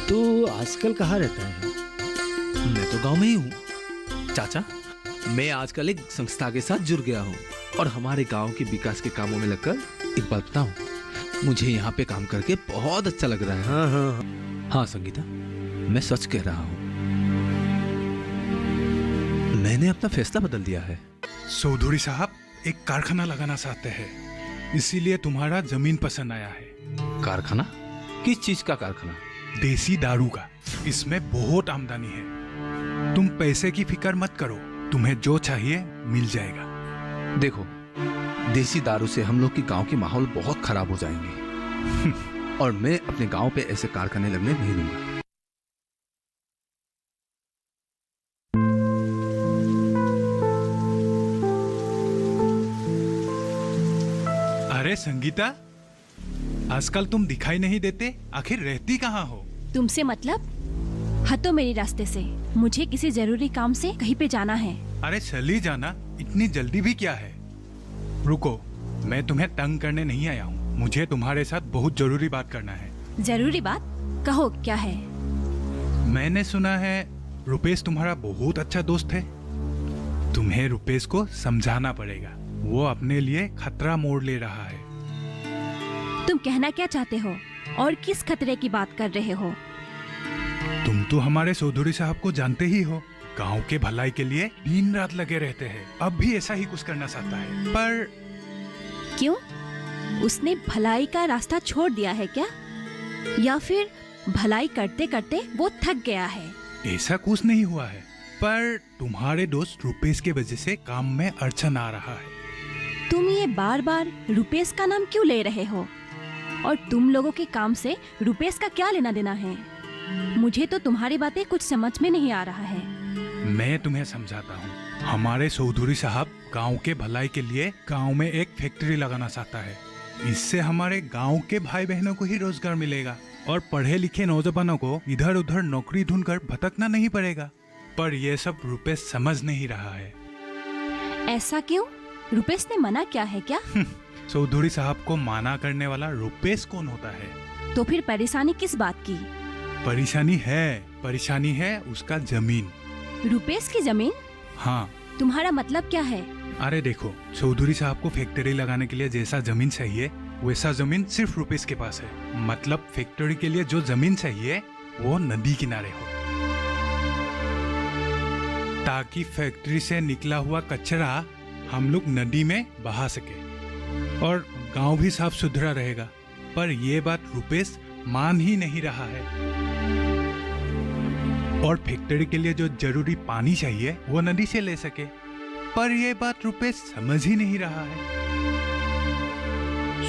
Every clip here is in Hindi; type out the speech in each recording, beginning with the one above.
तो आजकल कहाँ रहता है? मैं तो गांव में ही हूँ चाचा। मैं आजकल एक संस्था के साथ जुड़ गया हूँ और हमारे गांव के विकास के कामों में लगकर एक बात बताऊं, मुझे यहाँ पे काम करके बहुत अच्छा लग रहा है। हाँ संगीता, मैं सच कह रहा हूँ, मैंने अपना फैसला बदल दिया है। चौधरी साहब एक कारखाना लगाना चाहते हैं, इसीलिए तुम्हारा जमीन पसंद आया है। कारखाना? किस चीज का कारखाना? देसी दारू का। इसमें बहुत आमदनी है। तुम पैसे की फिक्र मत करो, तुम्हें जो चाहिए मिल जाएगा। देखो, देसी दारू से हम लोग के गांव के माहौल बहुत खराब हो जाएंगे और मैं अपने गांव पे ऐसे कारखाने लगने नहीं दूंगा। अरे संगीता, आजकल तुम दिखाई नहीं देते, आखिर रहती कहाँ हो? तुमसे मतलब? हटो मेरे रास्ते से, मुझे किसी जरूरी काम से कहीं पे जाना है। अरे चली जाना, इतनी जल्दी भी क्या है? रुको, मैं तुम्हें तंग करने नहीं आया हूँ, मुझे तुम्हारे साथ बहुत जरूरी बात करना है। जरूरी बात? कहो क्या है? मैंने सुना है रुपेश तुम्हारा बहुत अच्छा दोस्त है। तुम्हें रुपेश को समझाना पड़ेगा, वो अपने लिए खतरा मोड़ ले रहा है। तुम कहना क्या चाहते हो और किस खतरे की बात कर रहे हो? तुम तो हमारे चौधरी साहब को जानते ही हो, गांव के भलाई के लिए दिन रात लगे रहते हैं। अब भी ऐसा ही कुछ करना चाहता है, पर क्यों? उसने भलाई का रास्ता छोड़ दिया है क्या? या फिर भलाई करते करते वो थक गया है? ऐसा कुछ नहीं हुआ है, पर तुम्हारे दोस्त रुपेश के वजह से काम में अड़चन आ रहा है। तुम ये बार बार रुपेश का नाम क्यों ले रहे हो? और तुम लोगों के काम से रुपेश का क्या लेना देना है? मुझे तो तुम्हारी बातें कुछ समझ में नहीं आ रहा है। मैं तुम्हें समझाता हूँ। हमारे चौधरी साहब गांव के भलाई के लिए गांव में एक फैक्ट्री लगाना चाहता है। इससे हमारे गांव के भाई बहनों को ही रोजगार मिलेगा और पढ़े लिखे नौजवानों को इधर उधर नौकरी ढूंढकर भटकना नहीं पड़ेगा। पर यह सब रुपेश समझ नहीं रहा है। ऐसा क्यों? रुपेश ने मना क्या है क्या? चौधरी साहब को माना करने वाला रुपेश कौन होता है? तो फिर परेशानी किस बात की? परेशानी है उसका जमीन। रुपेश की जमीन? हाँ। तुम्हारा मतलब क्या है? अरे देखो, चौधरी साहब को फैक्ट्री लगाने के लिए जैसा जमीन चाहिए वैसा जमीन सिर्फ रुपेश के पास है। मतलब फैक्ट्री के लिए जो जमीन चाहिए वो नदी किनारे हो, ताकि फैक्ट्री से निकला हुआ कचरा हम लोग नदी में बहा सके और गांव भी साफ सुथरा रहेगा। पर ये बात रुपेश मान ही नहीं रहा है। और फैक्ट्री के लिए जो जरूरी पानी चाहिए वो नदी से ले सके, पर ये बात रुपेश समझ ही नहीं रहा है।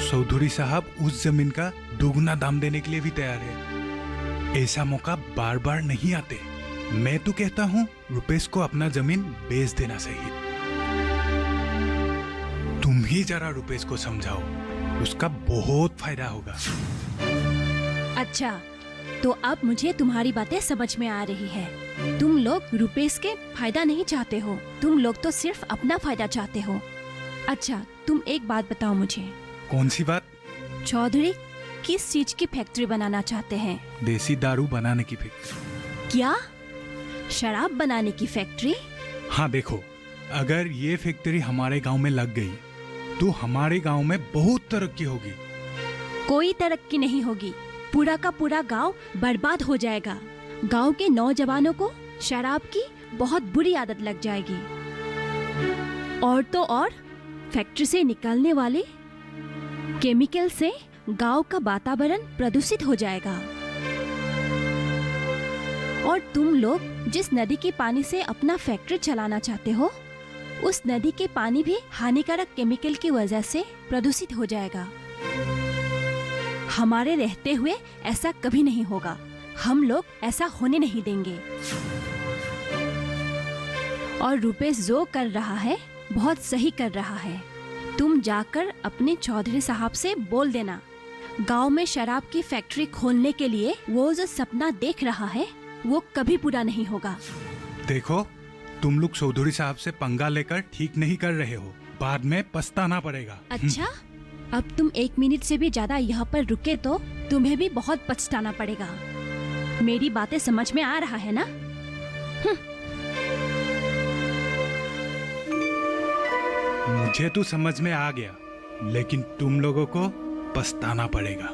चौधरी साहब उस जमीन का दोगुना दाम देने के लिए भी तैयार है। ऐसा मौका बार बार नहीं आते। मैं तो कहता हूँ रुपेश को अपना जमीन बेच देना चाहिए। तुम ही जरा रुपेश को समझाओ, उसका बहुत फायदा होगा। अच्छा, तो अब मुझे तुम्हारी बातें समझ में आ रही है। तुम लोग रुपेश के फायदा नहीं चाहते हो, तुम लोग तो सिर्फ अपना फायदा चाहते हो। अच्छा, तुम एक बात बताओ मुझे। कौन सी बात? चौधरी किस चीज की फैक्ट्री बनाना चाहते हैं? देसी दारू बनाने की फैक्ट्री। क्या? शराब बनाने की फैक्ट्री? हाँ देखो, अगर ये फैक्ट्री हमारे गांव में लग गई तो हमारे गांव में बहुत तरक्की होगी। कोई तरक्की नहीं होगी, पूरा का पूरा गांव बर्बाद हो जाएगा। गांव के नौजवानों को शराब की बहुत बुरी आदत लग जाएगी और तो और फैक्ट्री से निकलने वाले केमिकल से गांव का वातावरण प्रदूषित हो जाएगा। और तुम लोग जिस नदी के पानी से अपना फैक्ट्री चलाना चाहते हो, उस नदी के पानी भी हानिकारक केमिकल की वजह से प्रदूषित हो जाएगा। हमारे रहते हुए ऐसा कभी नहीं होगा, हम लोग ऐसा होने नहीं देंगे। और रुपेश जो कर रहा है बहुत सही कर रहा है। तुम जाकर अपने चौधरी साहब से बोल देना, गांव में शराब की फैक्ट्री खोलने के लिए वो जो सपना देख रहा है वो कभी पूरा नहीं होगा। देखो, तुम लोग चौधरी साहब से पंगा लेकर ठीक नहीं कर रहे हो, बाद में पछताना पड़ेगा। अच्छा, अब तुम 1 मिनट से भी ज्यादा यहाँ पर रुके तो तुम्हें भी बहुत पछताना पड़ेगा। मेरी बातें समझ में आ रहा है ना? मुझे तो समझ में आ गया, लेकिन तुम लोगों को पछताना पड़ेगा।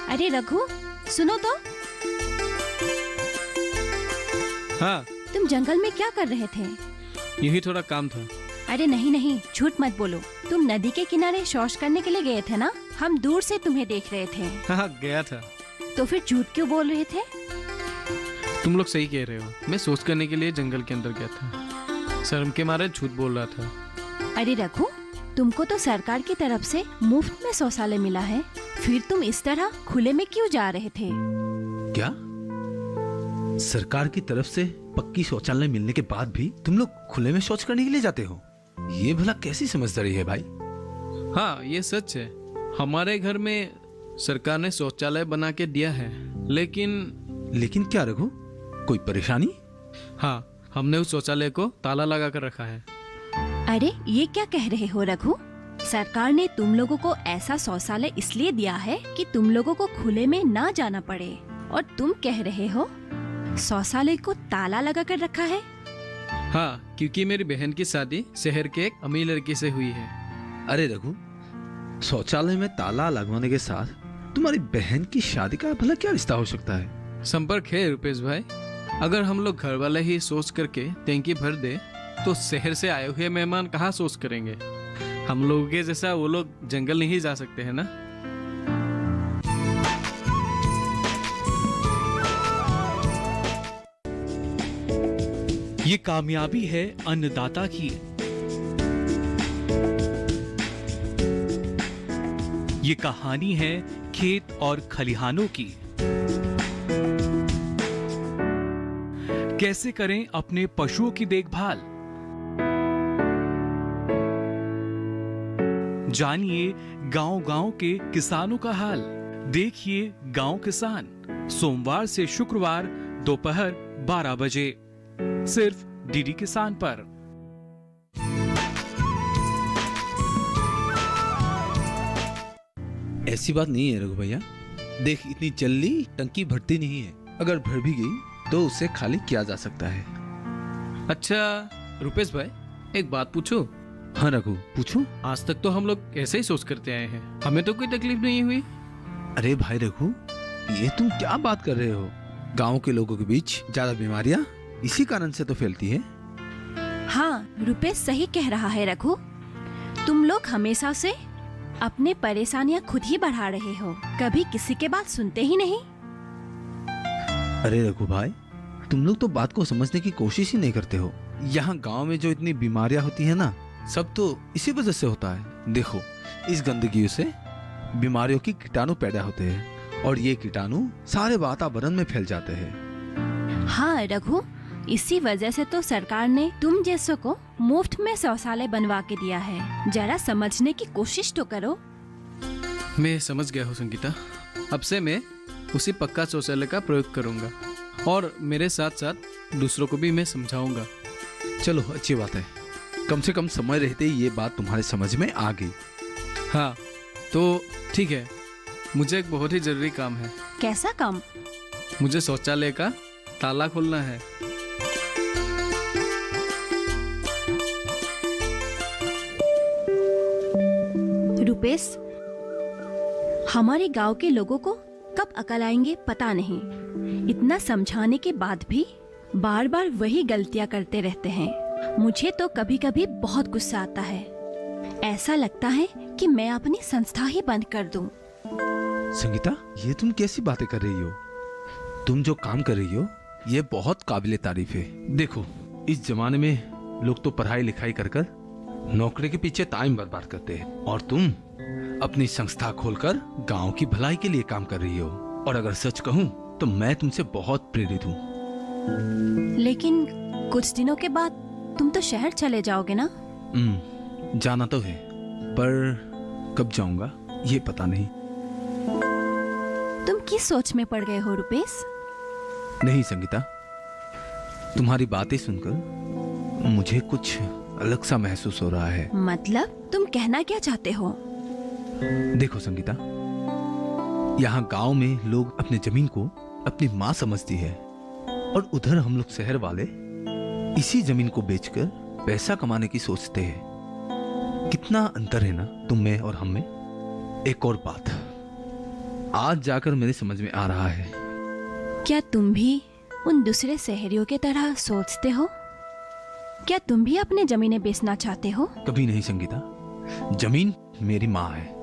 अरे रघु, सुनो तो। हाँ, तुम जंगल में क्या कर रहे थे? यही थोड़ा काम था। अरे नहीं नहीं, झूठ मत बोलो। तुम नदी के किनारे शौच करने के लिए गए थे ना? हम दूर से तुम्हें देख रहे थे। हाँ, गया था। तो फिर झूठ क्यों बोल रहे थे? तुम लोग सही कह रहे हो। मैं शौच करने के लिए जंगल के अंदर गया था। शर्म के मारे झूठ बोल रहा था। अरे रघु, तुमको तो सरकार की तरफ से मुफ्त में शौचालय मिला है, फिर तुम इस तरह खुले में क्यों जा रहे थे? क्या? सरकार की तरफ से पक्की शौचालय मिलने के बाद भी तुम लोग खुले में शौच करने के लिए जाते हो? ये भला कैसी समझदारी है भाई? हाँ, ये सच है। हमारे घर में सरकार ने शौचालय बना के दिया है, लेकिन क्या रघु, कोई परेशानी? हाँ, हमने उस शौचालय को ताला लगा कर रखा है। अरे ये क्या कह रहे हो रघु? सरकार ने तुम लोगों को ऐसा शौचालय इसलिए दिया है कि तुम लोगों को खुले में ना जाना पड़े, और तुम कह रहे हो शौचालय को ताला लगा कर रखा है? हाँ, क्योंकि मेरी बहन की शादी शहर के एक अमीर लड़के से हुई है। अरे रघु, शौचालय में ताला लगवाने के साथ तुम्हारी बहन की शादी का भला क्या रिश्ता हो सकता है? संपर्क है रुपेश भाई। अगर हम लोग घर वाले ही सोच करके टैंकी भर दे तो शहर से आए हुए मेहमान कहाँ सोच करेंगे? हम लोगों के जैसा वो लोग जंगल नहीं जा सकते हैं ना। ये कामयाबी है अन्नदाता की। ये कहानी है खेत और खलिहानों की। कैसे करें अपने पशुओं की देखभाल, जानिए गांव-गांव के किसानों का हाल। देखिए गांव किसान, सोमवार से शुक्रवार दोपहर 12 बजे सिर्फ डीडी किसान पर। ऐसी बात नहीं है रघु भैया। देख, इतनी जल्दी टंकी भरती नहीं है। अगर भर भी गई तो उसे खाली किया जा सकता है। अच्छा रुपेश भाई, एक बात पूछो? हाँ रघु, पूछो। आज तक तो हम लोग ऐसे ही सोच करते आए हैं, हमें तो कोई तकलीफ नहीं हुई। अरे भाई रघु, ये तुम क्या बात कर रहे हो? गांव के लोगों के बीच ज्यादा बीमारियां इसी कारण से तो फैलती है। हाँ, रुपेश सही कह रहा है रघु। तुम लोग हमेशा से अपने परेशानियां खुद ही बढ़ा रहे हो, कभी किसी के बात सुनते ही नहीं। अरे रघु भाई, तुम लोग तो बात को समझने की कोशिश ही नहीं करते हो। यहाँ गांव में जो इतनी बीमारियां होती है ना, सब तो इसी वजह से होता है। देखो, इस गंदगी से बीमारियों की कीटाणु पैदा होते हैं, और ये कीटाणु सारे वातावरण में फैल जाते हैं। हाँ रघु, इसी वजह से तो सरकार ने तुम जैसों को मुफ्त में शौचालय बनवा के दिया है। जरा समझने की कोशिश तो करो। मैं समझ गया हूँ संगीता। अब से मैं उसी पक्का शौचालय का प्रयोग करूंगा, और मेरे साथ साथ दूसरों को भी मैं समझाऊंगा। चलो, अच्छी बात है। कम से कम समय रहते ही ये बात तुम्हारे समझ में आ गई। हाँ, तो ठीक है, मुझे एक बहुत ही जरूरी काम है। कैसा काम? मुझे शौचालय का ताला खोलना है। रुपेश, हमारे गांव के लोगों को कब अकल आएंगे पता नहीं। इतना समझाने के बाद भी बार बार वही गलतियां करते रहते हैं। मुझे तो कभी कभी बहुत गुस्सा आता है। ऐसा लगता है कि मैं अपनी संस्था ही बंद कर दूं। संगीता, ये तुम कैसी बातें कर रही हो? तुम जो काम कर रही हो ये बहुत काबिले तारीफ है। देखो, इस जमाने में लोग तो पढ़ाई लिखाई कर कर नौकरी के पीछे टाइम बर्बाद करते हैं, और तुम अपनी संस्था खोलकर गांव की भलाई के लिए काम कर रही हो। और अगर सच कहूं तो मैं तुमसे बहुत प्रेरित हूँ। लेकिन कुछ दिनों के बाद तुम तो शहर चले जाओगे ना? जाना तो है, पर कब जाऊंगा ये पता नहीं। तुम किस सोच में पड़ गए हो रुपेश? नहीं संगीता, तुम्हारी बातें सुनकर मुझे कुछ अलग सा महसूस हो रहा है। मतलब तुम कहना क्या चाहते हो? देखो संगीता, यहाँ गांव में लोग अपने जमीन को अपनी माँ समझती है, और उधर हम लोग शहर वाले इसी जमीन को बेचकर पैसा कमाने की सोचते हैं। कितना अंतर है ना तुम में और हम में। एक और बात आज जाकर मेरे समझ में आ रहा है। क्या तुम भी उन दूसरे शहरियों के तरह सोचते हो? क्या तुम भी अपने जमीनें बेचना चाहते हो? कभी नहीं संगीता, जमीन मेरी माँ है।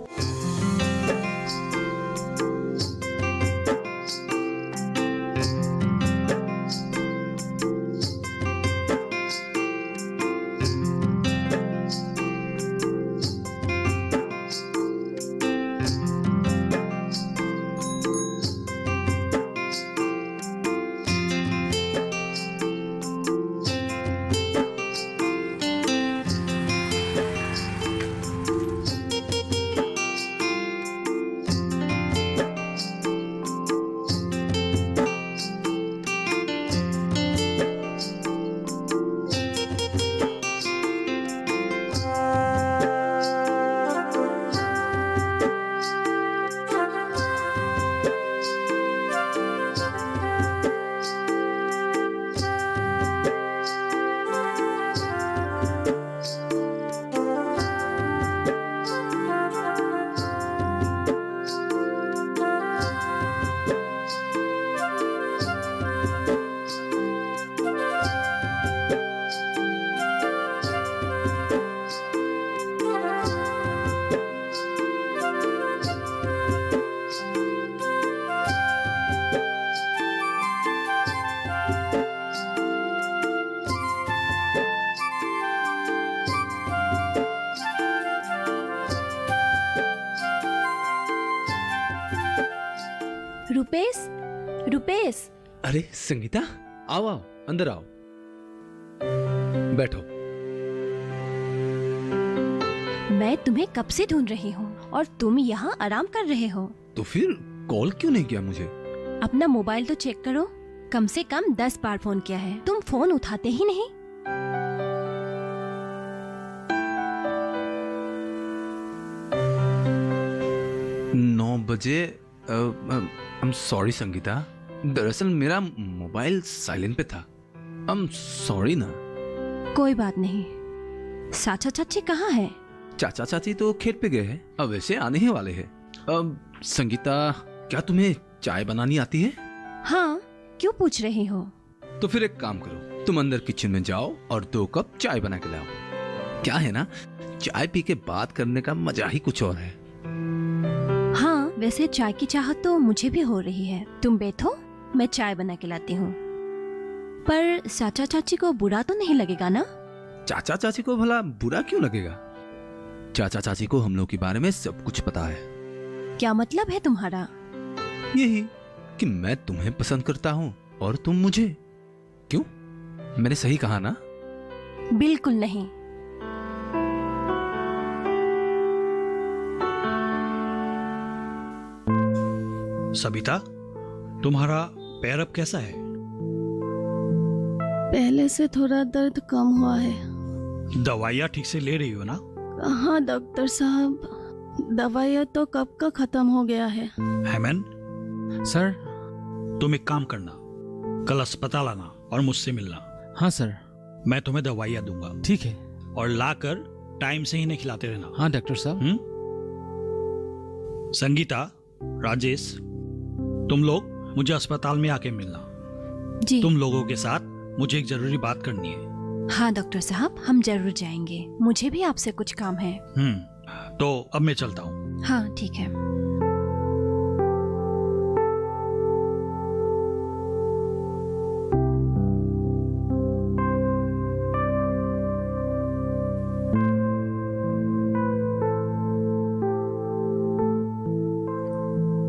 रुपेश, रुपेश, अरे संगीता, आओ आओ, अंदर आओ, बैठो। मैं तुम्हें कब से ढूंढ रही हूँ और तुम यहाँ आराम कर रहे हो। तो फिर कॉल क्यों नहीं किया मुझे? अपना मोबाइल तो चेक करो, कम से कम 10 बार फोन किया है, तुम फोन उठाते ही नहीं। 9 बजे? I'm sorry संगीता, दरअसल मेरा मोबाइल साइलेंट पे था। I'm sorry ना। कोई बात नहीं। चाचा चाची कहाँ है? चाचा चाची तो खेत पे गए हैं, अब वैसे आने ही वाले हैं। अब संगीता, क्या तुम्हें चाय बनानी आती है? हाँ, क्यों पूछ रही हो? तो फिर एक काम करो, तुम अंदर किचन में जाओ और 2 कप चाय बना के लाओ। क्या है ना, चाय पी के बात करने का मजा ही कुछ और है। हाँ, वैसे चाय की चाहत तो मुझे भी हो रही है। तुम बैठो, मैं चाय बना के लाती हूँ। पर चाचा चाची को बुरा तो नहीं लगेगा ना? चाचा चाची को भला बुरा क्यों लगेगा? चाचा चाची को हम लोग के बारे में सब कुछ पता है। क्या मतलब है तुम्हारा? यही कि मैं तुम्हें पसंद करता हूँ और तुम मुझे। क्यों, मैंने सही कहा ना? बिल्कुल नहीं। सबिता, तुम्हारा पैर अब कैसा है? पहले से थोड़ा दर्द कम हुआ है। दवाइयाँ ठीक से ले रही हो ना? हाँ डॉक्टर साहब, दवाइयाँ तो कब का खत्म हो गया है। हेमंत, सर। तुम एक काम करना, कल अस्पताल आना और मुझसे मिलना। हाँ सर। मैं तुम्हें दवाइयाँ दूंगा। ठीक है। और लाकर टाइम से ही इन्हें खिलाते रहना। हाँ डॉक्टर साहब। संगीता, राजेश, तुम लोग मुझे अस्पताल में आके मिलना। जी। तुम लोगों के साथ मुझे एक जरूरी बात करनी है। हाँ डॉक्टर साहब, हम जरूर जाएंगे। मुझे भी आपसे कुछ काम है। तो अब मैं चलता हूँ। हाँ ठीक है।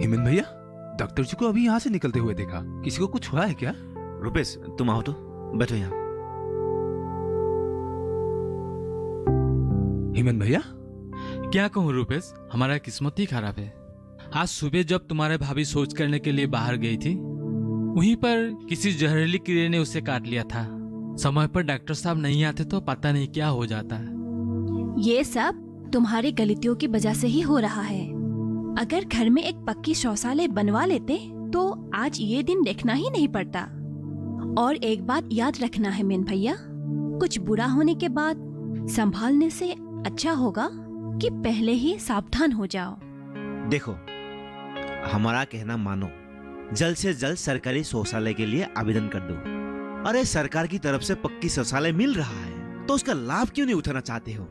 हेमंत भैया, डॉक्टर जी को अभी यहाँ से निकलते हुए देखा। किसी को कुछ हुआ है क्या? रुपेश, तुम आओ तो, बैठो यहाँ। हेमंत भैया, क्या कहूँ रूपेश, हमारा किस्मत ही खराब है। आज सुबह जब तुम्हारे भाभी सोच करने के लिए बाहर गई थी, वहीं पर किसी जहरीली कीड़े ने उसे काट लिया था। समय पर डॉक्टर साहब नहीं आते तो पता नहीं क्या हो जाता। ये सब तुम्हारी गलतियों की वजह से ही हो रहा है। अगर घर में एक पक्की शौचालय बनवा लेते तो आज ये दिन देखना ही नहीं पड़ता। और एक बात याद रखना है मेन भैया, कुछ बुरा होने के बाद संभालने से अच्छा होगा कि पहले ही सावधान हो जाओ। देखो, हमारा कहना मानो, जल्द से जल्द सरकारी शौचालय के लिए आवेदन कर दो। अरे सरकार की तरफ से पक्की शौचालय मिल रहा है तो उसका लाभ क्यों नहीं उठाना चाहते हो?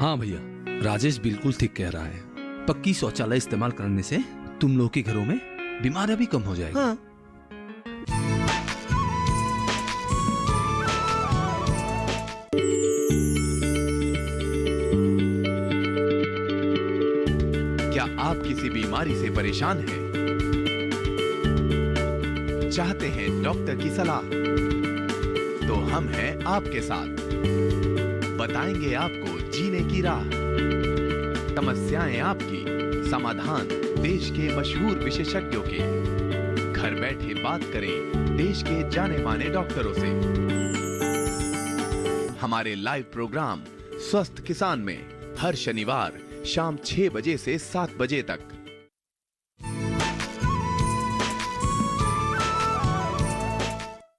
हाँ भैया, राजेश बिल्कुल ठीक कह रहा है। पक्की शौचालय इस्तेमाल करने से तुम लोग के घरों में बीमारियां भी कम हो जाएगी। हाँ। क्या आप किसी बीमारी से परेशान हैं? चाहते हैं डॉक्टर की सलाह? तो हम हैं आपके साथ। बताएंगे आपको जीने की राह। समस्याएं आपकी, समाधान देश के मशहूर विशेषज्ञों के। घर बैठे बात करें देश के जाने माने डॉक्टरों से। हमारे लाइव प्रोग्राम स्वस्थ किसान में हर शनिवार शाम 6 बजे से 7 बजे तक।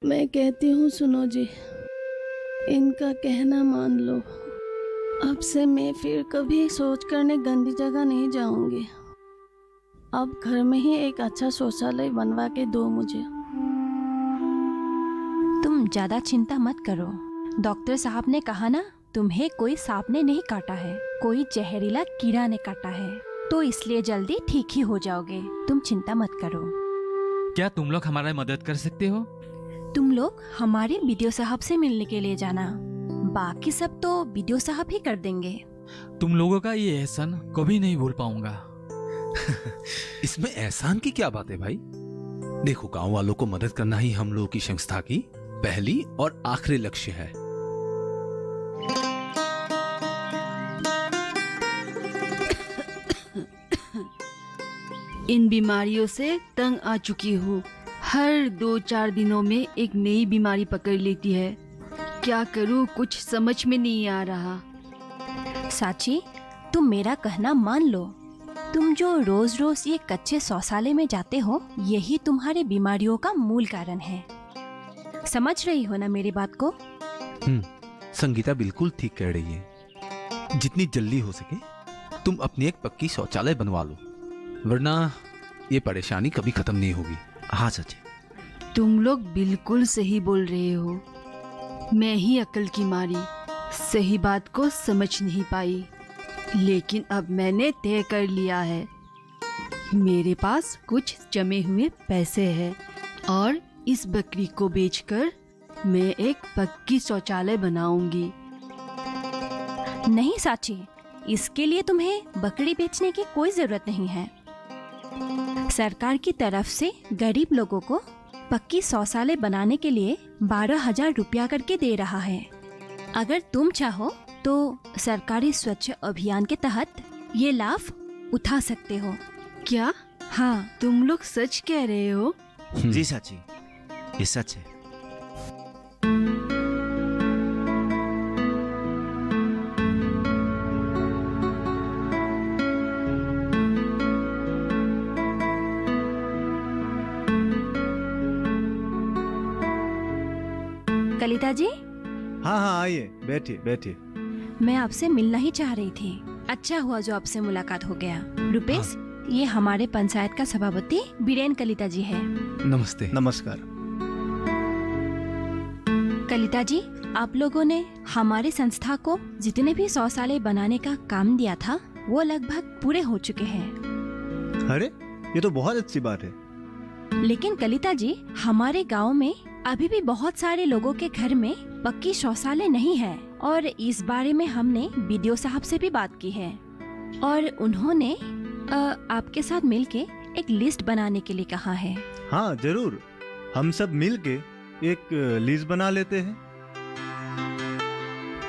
मैं कहती हूँ सुनो जी, इनका कहना मान लो। अब से मैं फिर कभी सोच करने गंदी जगह नहीं जाऊंगी। अब घर में ही एक अच्छा शौचालय बनवा के दो मुझे। तुम ज्यादा चिंता मत करो। डॉक्टर साहब ने कहा ना, तुम्हें कोई सांप ने नहीं काटा है, कोई जहरीला कीड़ा ने काटा है, तो इसलिए जल्दी ठीक ही हो जाओगे। तुम चिंता मत करो। क्या तुम लोग हमारा मदद कर सकते हो? तुम लोग हमारे बीडीओ साहब से मिलने के लिए जाना, बाकी सब तो बीडीओ साहब ही कर देंगे। तुम लोगों का ये एहसान कभी नहीं भूल पाऊंगा। इसमें एहसान की क्या बात है भाई? देखो, गांव वालों को मदद करना ही हम लोगों की संस्था की पहली और आखिरी लक्ष्य है। इन बीमारियों से तंग आ चुकी हूँ। हर 2-4 दिनों में एक नई बीमारी पकड़ लेती है। क्या करूँ, कुछ समझ में नहीं आ रहा। साची, तुम मेरा कहना मान लो। तुम जो रोज रोज ये कच्चे शौचालय में जाते हो, यही तुम्हारे बीमारियों का मूल कारण है। समझ रही हो ना मेरी बात को? संगीता बिल्कुल ठीक कह रही है। जितनी जल्दी हो सके तुम अपनी एक पक्की शौचालय बनवा लो, वरना ये परेशानी कभी खत्म नहीं होगी। हाँ चाची, तुम लोग बिल्कुल सही बोल रहे हो। मैं ही अकल की मारी सही बात को समझ नहीं पाई, लेकिन अब मैंने तय कर लिया है। मेरे पास कुछ जमे हुए पैसे हैं और इस बकरी को बेचकर मैं एक पक्की शौचालय बनाऊंगी। नहीं साची, इसके लिए तुम्हें बकरी बेचने की कोई जरूरत नहीं है। सरकार की तरफ से गरीब लोगों को पक्की शौचालय बनाने के लिए 12,000 रुपया करके दे रहा है। अगर तुम चाहो तो सरकारी स्वच्छ अभियान के तहत ये लाभ उठा सकते हो। क्या? हाँ, तुम लोग सच कह रहे हो? जी चाची, ये सच है। कलिता जी। हाँ हाँ, आइए, बैठिए बैठिए। मैं आपसे मिलना ही चाह रही थी। अच्छा हुआ जो आपसे मुलाकात हो गया। रुपेश, ये हमारे पंचायत का सभापति बीरेन कलिता जी है। नमस्ते। नमस्कार। कलिता जी, आप लोगों ने हमारी संस्था को जितने भी शौचालय बनाने का काम दिया था वो लगभग पूरे हो चुके हैं। अरे, ये तो बहुत अच्छी बात है। लेकिन कलिता जी, हमारे गांव में अभी भी बहुत सारे लोगों के घर में पक्की शौचालय नहीं है और इस बारे में हमने बीडीओ साहब से भी बात की है और उन्होंने आपके साथ मिलके एक लिस्ट बनाने के लिए कहा है। हाँ जरूर, हम सब मिलके एक लिस्ट बना लेते हैं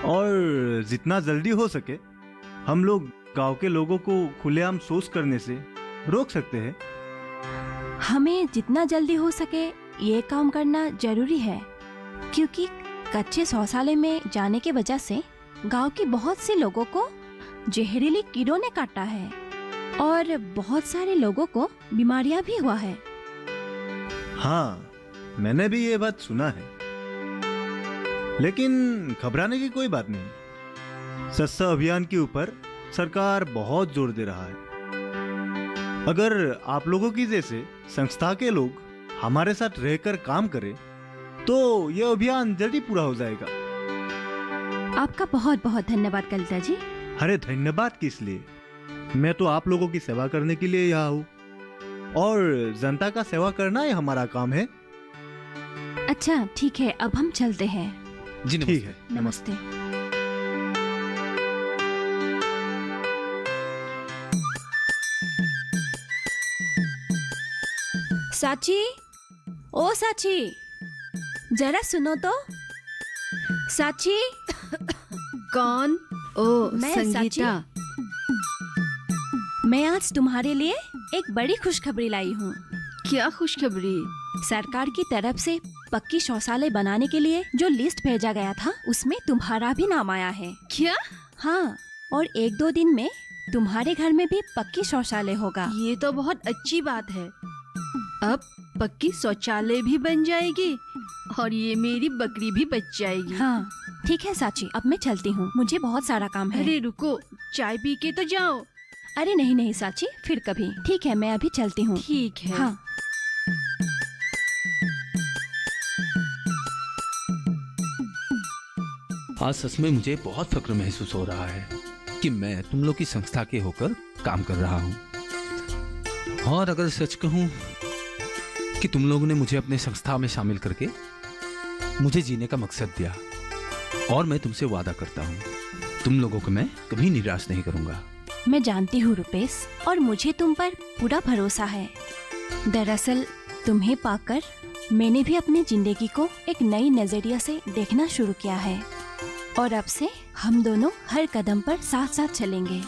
और जितना जल्दी हो सके हम लोग गांव के लोगों को खुलेआम शौच करने से रोक सकते हैं। हमें जितना जल्दी हो सके ये काम करना जरूरी है, क्योंकि कच्चे शौचालय में जाने की वजह से गांव के बहुत से लोगों को जहरीली कीड़ों ने काटा है और बहुत सारे लोगों को बीमारियां भी हुआ है। हाँ, मैंने भी ये बात सुना है, लेकिन घबराने की कोई बात नहीं। स्वच्छता अभियान के ऊपर सरकार बहुत जोर दे रहा है। अगर आप लोगों की जैसे संस्था के लोग हमारे साथ रहकर काम करें तो यह अभियान जल्दी पूरा हो जाएगा। आपका बहुत बहुत धन्यवाद कलिता जी। अरे धन्यवाद किस लिए, मैं तो आप लोगों की सेवा करने के लिए यहाँ हूँ और जनता का सेवा करना ही हमारा काम है। अच्छा ठीक है, अब हम चलते हैं। जी ठीक है, नमस्ते। साची, ओ साची, जरा सुनो तो। साची। कौन? ओ मैं संगीता। मैं आज तुम्हारे लिए एक बड़ी खुशखबरी लाई हूँ। क्या खुशखबरी? सरकार की तरफ से पक्की शौचालय बनाने के लिए जो लिस्ट भेजा गया था उसमें तुम्हारा भी नाम आया है। क्या? हाँ, और 1-2 दिन में तुम्हारे घर में भी पक्की शौचालय होगा। ये तो बहुत अच्छी बात है। अब पक्की शौचालय भी बन जाएगी और ये मेरी बकरी भी बच जाएगी। हाँ ठीक है साची, अब मैं चलती हूँ, मुझे बहुत सारा काम है। अरे रुको, चाय पी के तो जाओ। अरे नहीं नहीं साची, फिर कभी। ठीक है, मैं अभी चलती हूँ। ठीक है। हाँ। आज सच में मुझे बहुत फक्र महसूस हो रहा है कि मैं तुम लोग की संस्था के होकर काम कर रहा हूँ। और अगर सच कहूँ कि तुम लोगों ने मुझे अपने संस्था में शामिल करके मुझे जीने का मकसद दिया, और मैं तुमसे वादा करता हूँ तुम लोगों को मैं कभी निराश नहीं करूँगा। मैं जानती हूँ रुपेश, और मुझे तुम पर पूरा भरोसा है। दरअसल तुम्हें पाकर मैंने भी अपनी जिंदगी को एक नई नजरिया से देखना शुरू किया है, और अब से हम दोनों हर कदम पर साथ साथ चलेंगे।